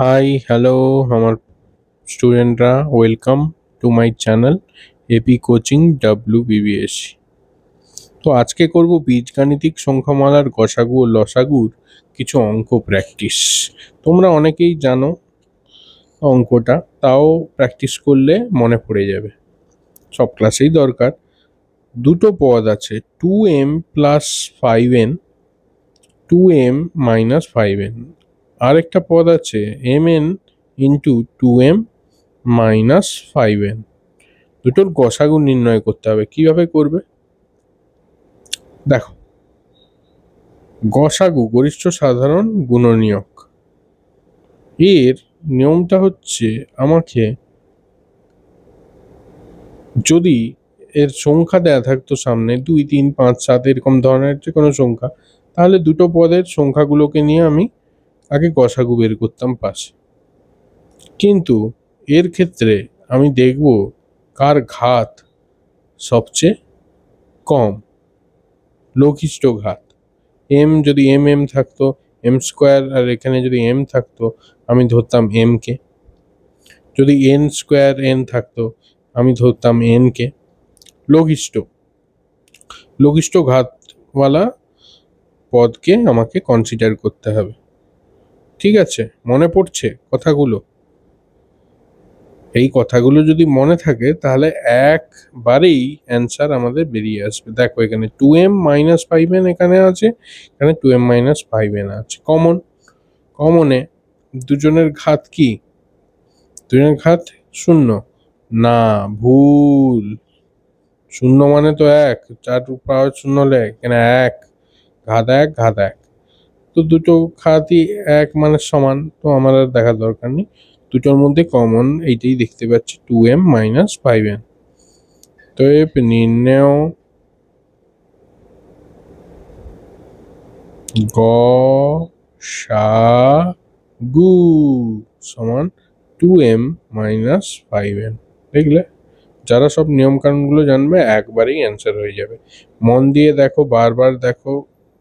High, hello আমার স্টুডেন্টরা, welcome to my channel AP coaching WBBSC। তো আজকে করব বীজগাণিতিক সংখ্যামালার গসাগু ও লসাগুর কিছু অঙ্ক প্র্যাকটিস। তোমরা অনেকেই জানো অঙ্কটা, তাও প্র্যাকটিস করলে মনে পড়ে যাবে। সব ক্লাসেই দরকার। দুটো পদ আছে, 2m plus 5n, 2m minus 5n। আরেকটা পদ আছে mn into 2m minus 5n। দুটোর গসাগু নির্ণয় করতে হবে। কিভাবে করবে দেখো। গসাগু গরিষ্ঠ সাধারণ গুণনীয়ক, এর নিয়মটা হচ্ছে, আমাকে যদি এর সংখ্যা দেয়া থাকতো সামনে 2 3 5 7 এরকম ধরনের যে কোনো সংখ্যা, তাহলে দুটো পদের সংখ্যাগুলোকে নিয়ে আমি আগে গসাগু বের করতাম পাশে। কিন্তু এর ক্ষেত্রে আমি দেখব কার ঘাত সবচেয়ে কম, লঘিষ্ঠ ঘাত। এম যদি এম থাকতো, এম স্কোয়ার, আর এখানে যদি এম থাকতো আমি ধরতাম এম কে। যদি এন স্কোয়ার এন থাকতো আমি ধরতাম এন কে। লঘিষ্ঠ লঘিষ্ঠ ঘাতওয়ালা পদকে আমাকে কনসিডার করতে হবে। ঠিক আছে, মনে পড়ছে কথাগুলো? এই কথাগুলো যদি মনে থাকে তাহলে একবারেই অ্যান্সার আমাদের বেরিয়ে আসবে। দেখো, এখানে 2m মাইনাস 5n এখানে আছে, এখানে 2m মাইনাস 5n আছে। কমনে দুজনের ঘাত কি? দুজনের ঘাত শূন্য না, ভুল। শূন্য মানে তো এক, 4 পাওয়ার শূন্য হলে এখানে এক, ঘাত এক ঘাত এক। তো দুটো ঘাতই এক মানে সমান, তো আমার আর দেখার দরকার নেই। দুটোর মধ্যে কমন এইটাই দেখতে পাচ্ছি, 2m মাইনাস 5n। তো নির্ণেয় গসাগু সমান 2m মাইনাস 5n। দেখলে, যারা সব নিয়মকানুনগুলো জানবে একবারেই অ্যান্সার হয়ে যাবে। মন দিয়ে দেখো, বারবার দেখো।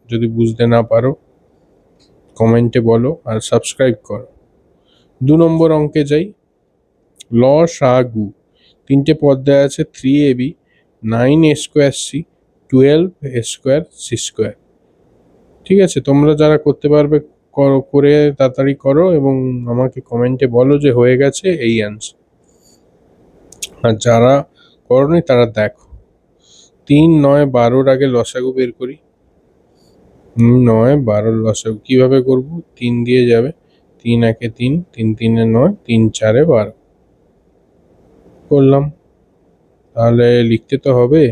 যদি বুঝতে না পারো কমেন্টে বলো, আর সাবস্ক্রাইব করো। 2 নম্বর অঙ্কে যাই। লসাগু তিনটে পদ দেওয়া আছে, 3ab, 9a square c, 12a square c square. ঠিক আছে, তোমরা যারা করতে পারবে করো, করে তাড়াতাড়ি করো এবং আমাকে কমেন্টে বলো যে হয়ে গেছে এই অ্যান্সার। আর যারা করোনি তারা দেখো। 3 9 12 আগে লসাগু বের করি। 9 12 লসাগু কিভাবে করব? 3 দিয়ে যাবে, 3 একে 3, 3 3 9, 3 4 12 করলাম। তাহলে লিখতে তো হবে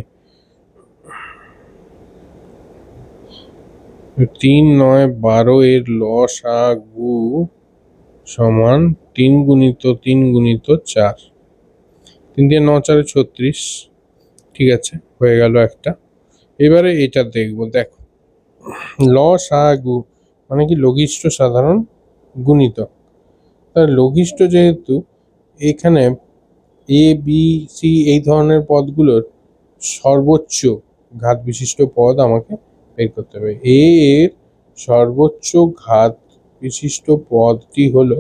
3 9 12 এর লসাগু সমান 3 গুণিত 3 গুণিত 4। 3 দিয়ে 9 4 36। ঠিক আছে, হয়ে গেল একটা। এবারে এটা দেখবো। দেখো, লসাগু মানে কি? লঘিষ্ঠ সাধারণ গুণিতক। তার লঘিষ্ঠ যেহেতু, এখানে এ বি সি এই ধরনের পদগুলোর সর্বোচ্চ ঘাত বিশিষ্ট পদ আমাকে বের করতে হবে। এর সর্বোচ্চ ঘাত বিশিষ্ট পদটি হলো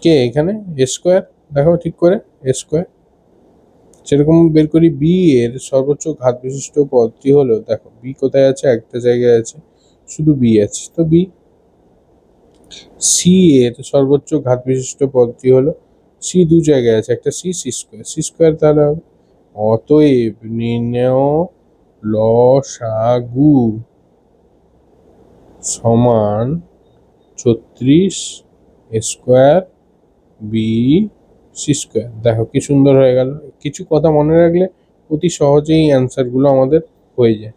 কে? এখানে এ স্কোয়ার। দেখো ঠিক করে, এ স্কোয়ার। সেরকম বের করি বি এর সর্বোচ্চ ঘাত বিশিষ্ট পদটি হলো, দেখো বি কোথায় আছে? একটা জায়গায় আছে, শুধু বি আছে, তো বি। সি এর সর্বোচ্চ ঘাত বিশিষ্ট পদটি হলো, সি দু জায়গায় আছে, একটা C, C square, C square তাহলে হবে। অতএব নির্ণেয় লসাগু সমান 36 স্কোয়ার বি সি স্কোয়ার। দেখো কি সুন্দর হয়ে গেল। কিছু কথা মনে রাখলে অতি সহজেই অ্যান্সারগুলো আমাদের হয়ে যায়,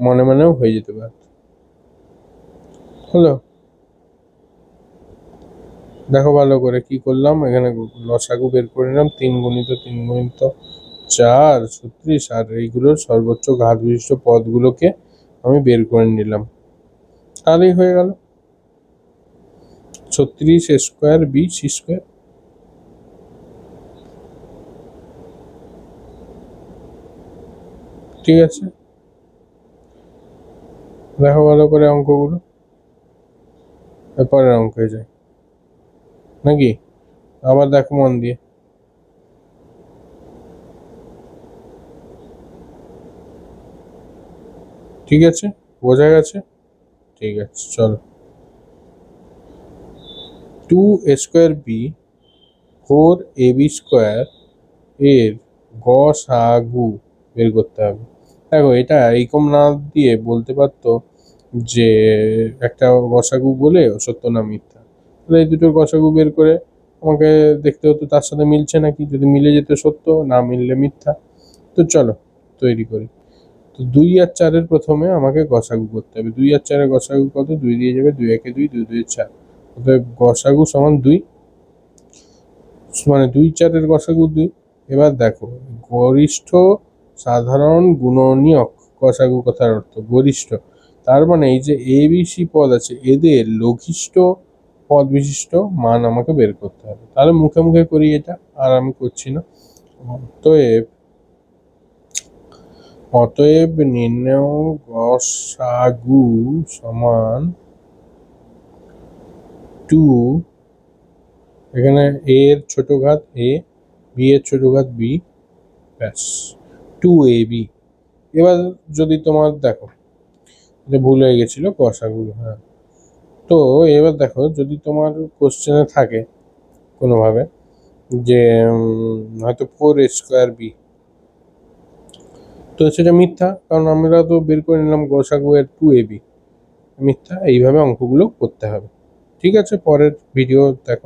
মনেও হয়ে যেতে পারে। হলো, দেখো ভালো করে কি করলাম। এখানে লসাগু বের করে নিলাম, 3 গুণিত 3 গুণিত 4 36, আর এইগুলোর সর্বোচ্চ ঘাত বিশিষ্ট পদগুলোকে আমি বের করে নিলাম। তাহলেই হয়ে গেল 36 স্কোয়ার বি সি স্কোয়ার। ঠিক আছে, দেখো ভালো করে অঙ্কগুলো। এরপরের অঙ্কে যায়। নাকি? আবার দেখো মন দিয়ে। ঠিক আছে, বোঝা গেছে? ঠিক আছে, চলো। 2a² b 4ab² এর গসাগু বের করতে হবে। দেখো এটা এইরকম না দিয়ে বলতে পারতো যে একটা গসাগু বলে সত্য না মিথ্যা, তাহলে এই দুটোর গসাগু বের করে আমাকে দেখতে হতো তার সাথে মিলছে নাকি, যদি মিলে যেত সত্য, না মিললে মিথ্যা। তো চলো তৈরি করি। তো 2 আর 4-এর প্রথমে আমাকে গসাগু করতে হবে। 2 আর 4-এর গসাগু কত? 2 দিয়ে যাবে, 2 × 1 = 2, 2 × 2 = 4। অতএব গসাগু সমান 2, মানে 2 × 4-এর গসাগু 2। এবার দেখো, গরিষ্ঠ সাধারণ গুণনীয়ক, গসাগু কথার অর্থ গরিষ্ঠ, তার মানে এই যে এ বি সি পদ আছে এদের লঘিষ্ঠ পদ বিশিষ্ট মান আমাকে বের করতে হবে। তাহলে মুখে মুখে করি এটা, আর আমি করছি না। অতএব অতএব নির্ণেয় গসাগু সমান 2, এখানে এ এর ছোট ঘাত এ, বি এর ছোট ঘাত বি, ব্যাস 2ab। এবার যদি তোমার দেখো যে ভুল হয়ে গেছিল গসাগু, হ্যাঁ, তো এবার দেখো যদি তোমার কোশ্চেনে থাকে কোনোভাবে যে হয়তো 4a² b, তো সেটা মিথ্যা, কারণ আমরা তো বের করে নিলাম গসাগু এর 2ab, মিথ্যা। এইভাবে অঙ্কগুলো করতে হবে। ঠিক আছে, পরের ভিডিও দেখো।